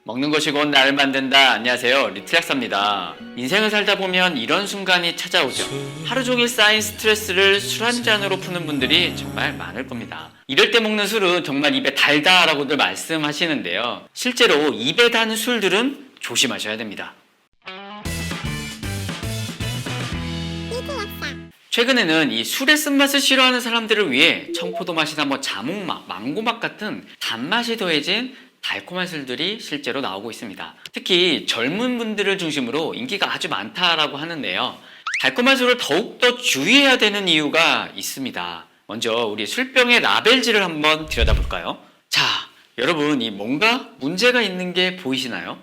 먹는 것이 곧 나를 만든다. 안녕하세요, 리틀약사입니다. 인생을 살다 보면 이런 순간이 찾아오죠. 하루 종일 쌓인 스트레스를 술 한 잔으로 푸는 분들이 정말 많을 겁니다. 이럴 때 먹는 술은 정말 입에 달다라고들 말씀하시는데요. 실제로 입에 단 술들은 조심하셔야 됩니다. 최근에는 이 술의 쓴맛을 싫어하는 사람들을 위해 청포도 맛이나 자몽맛, 망고맛 같은 단맛이 더해진 달콤한 술들이 실제로 나오고 있습니다. 특히 젊은 분들을 중심으로 인기가 아주 많다라고 하는데요. 달콤한 술을 더욱더 주의해야 되는 이유가 있습니다. 먼저 우리 술병의 라벨지를 한번 들여다볼까요? 자, 여러분, 이 뭔가 문제가 있는 게 보이시나요?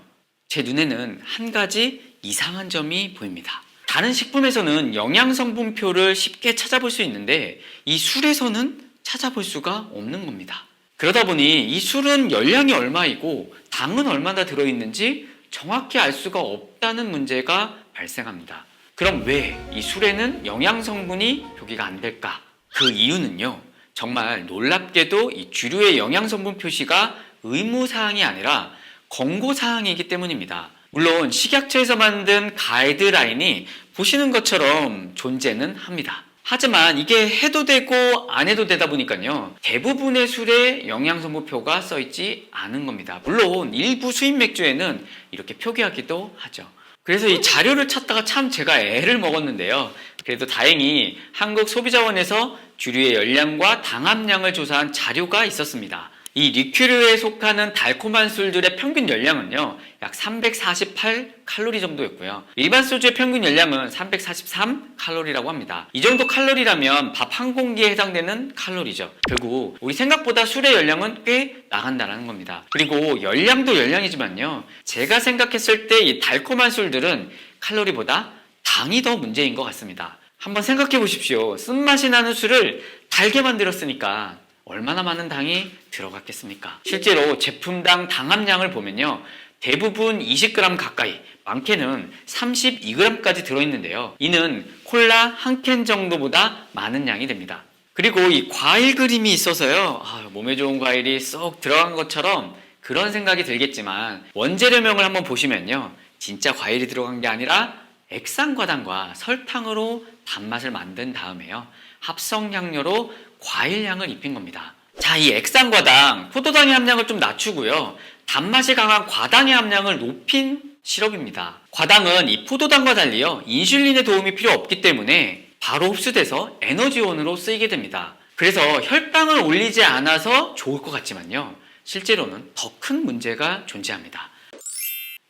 제 눈에는 한 가지 이상한 점이 보입니다. 다른 식품에서는 영양성분표를 쉽게 찾아볼 수 있는데 이 술에서는 찾아볼 수가 없는 겁니다. 그러다 보니 이 술은 열량이 얼마이고 당은 얼마나 들어있는지 정확히 알 수가 없다는 문제가 발생합니다. 그럼 왜 이 술에는 영양성분이 표기가 안 될까? 그 이유는요, 정말 놀랍게도 이 주류의 영양성분 표시가 의무사항이 아니라 권고사항이기 때문입니다. 물론 식약처에서 만든 가이드라인이 보시는 것처럼 존재는 합니다. 하지만 이게 해도 되고 안 해도 되다 보니까요, 대부분의 술에 영양성분표가 써있지 않은 겁니다. 물론 일부 수입 맥주에는 이렇게 표기하기도 하죠. 그래서 이 자료를 찾다가 참 제가 애를 먹었는데요. 그래도 다행히 한국소비자원에서 주류의 열량과 당 함량을 조사한 자료가 있었습니다. 이 리큐르에 속하는 달콤한 술들의 평균 열량은요, 약 348칼로리 정도였고요. 일반 소주의 평균 열량은 343칼로리라고 합니다. 이 정도 칼로리라면 밥 한 공기에 해당되는 칼로리죠. 결국 우리 생각보다 술의 열량은 꽤 나간다는 겁니다. 그리고 열량도 열량이지만요, 제가 생각했을 때 이 달콤한 술들은 칼로리보다 당이 더 문제인 것 같습니다. 한번 생각해 보십시오. 쓴맛이 나는 술을 달게 만들었으니까 얼마나 많은 당이 들어갔겠습니까? 실제로 제품당 당 함량을 보면요, 대부분 20g 가까이, 많게는 32g까지 들어있는데요. 이는 콜라 한 캔 정도보다 많은 양이 됩니다. 그리고 이 과일 그림이 있어서요, 몸에 좋은 과일이 쏙 들어간 것처럼 그런 생각이 들겠지만 원재료명을 한번 보시면요, 진짜 과일이 들어간 게 아니라 액상과당과 설탕으로 단맛을 만든 다음에요, 합성향료로 과일향을 입힌 겁니다. 자, 이 액상과당, 포도당의 함량을 좀 낮추고요, 단맛이 강한 과당의 함량을 높인 시럽입니다. 과당은 이 포도당과 달리요, 인슐린의 도움이 필요 없기 때문에 바로 흡수돼서 에너지원으로 쓰이게 됩니다. 그래서 혈당을 올리지 않아서 좋을 것 같지만요, 실제로는 더 큰 문제가 존재합니다.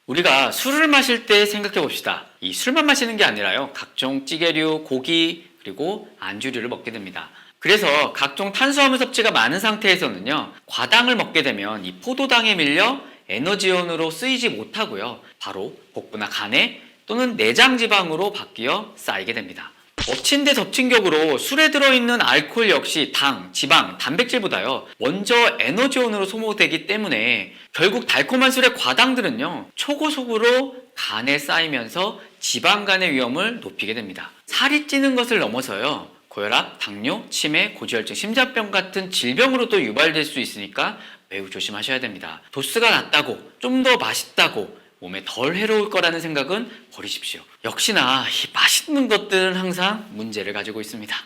우리가 술을 마실 때 생각해 봅시다. 이 술만 마시는 게 아니라요, 각종 찌개류, 고기, 그리고 안주류를 먹게 됩니다. 그래서 각종 탄수화물 섭취가 많은 상태에서는요, 과당을 먹게 되면 이 포도당에 밀려 에너지원으로 쓰이지 못하고요, 바로 복부나 간에 또는 내장 지방으로 바뀌어 쌓이게 됩니다. 엎친 데 덮친 격으로 술에 들어있는 알코올 역시 당, 지방, 단백질보다요, 먼저 에너지원으로 소모되기 때문에 결국 달콤한 술의 과당들은요, 초고속으로 간에 쌓이면서 지방간의 위험을 높이게 됩니다. 살이 찌는 것을 넘어서요, 고혈압, 당뇨, 치매, 고지혈증, 심장병 같은 질병으로도 유발될 수 있으니까 매우 조심하셔야 됩니다. 도수가 낮다고, 좀 더 맛있다고 몸에 덜 해로울 거라는 생각은 버리십시오. 역시나 이 맛있는 것들은 항상 문제를 가지고 있습니다.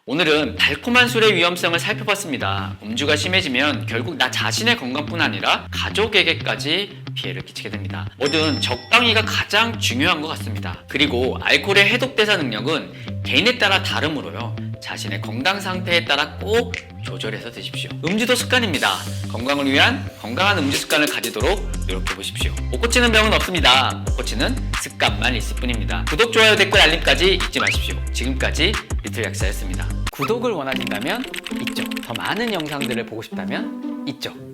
오늘은 달콤한 술의 위험성을 살펴봤습니다. 음주가 심해지면 결국 나 자신의 건강뿐 아니라 가족에게까지 피해를 끼치게 됩니다. 뭐든 적당히가 가장 중요한 것 같습니다. 그리고 알코올의 해독 대사 능력은 개인에 따라 다르므로요, 자신의 건강 상태에 따라 꼭 조절해서 드십시오. 음주도 습관입니다. 건강을 위한 건강한 음주 습관을 가지도록 노력해 보십시오. 못 고치는 병은 없습니다. 못 고치는 습관만 있을 뿐입니다. 구독, 좋아요, 댓글, 알림까지 잊지 마십시오. 지금까지 리틀약사였습니다. 구독을 원하신다면 이쪽, 더 많은 영상들을 보고 싶다면 이쪽.